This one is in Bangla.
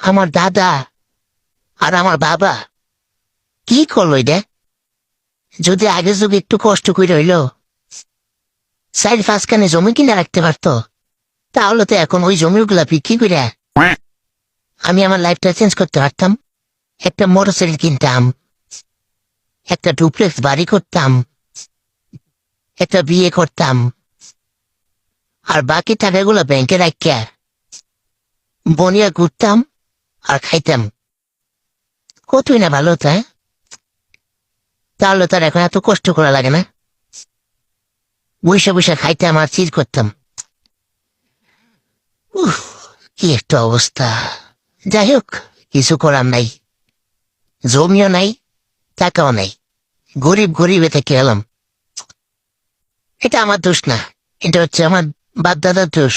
আমার দাদা আর আমার বাবা কি করলো এটা? যদি আগে যুগে একটু কষ্ট করে হইলো 4-5 খানে জমি কিনে রাখতে পারতো, তাহলে তো এখন ওই জমিগুলা বিক্রি করে আমি আমার লাইফটা চেঞ্জ করতে পারতাম। একটা মোটরসাইকেল কিনতাম, একটা ডুপ্লেক্স বাড়ি করতাম, একটা বিয়ে করতাম, আর বাকি টাকাগুলো ব্যাংকে রাখিয়া বনিয়া ঘুরতাম আর খাইতাম। কতই না ভালো হতো, হ্যাঁ? তাহলে তার এখন এত কষ্ট করা লাগে না। বৈশা বৈশা খাইতাম আর চিজ করতাম। উফ, কি একটা অবস্থা। যাই হোক, কিছু করার নাই। জমিও নাই, টাকাও নাই, গরিব গরিবে থেকে এলাম। এটা আমার দোষ না, এটা হচ্ছে আমার বাপ দাদার দোষ।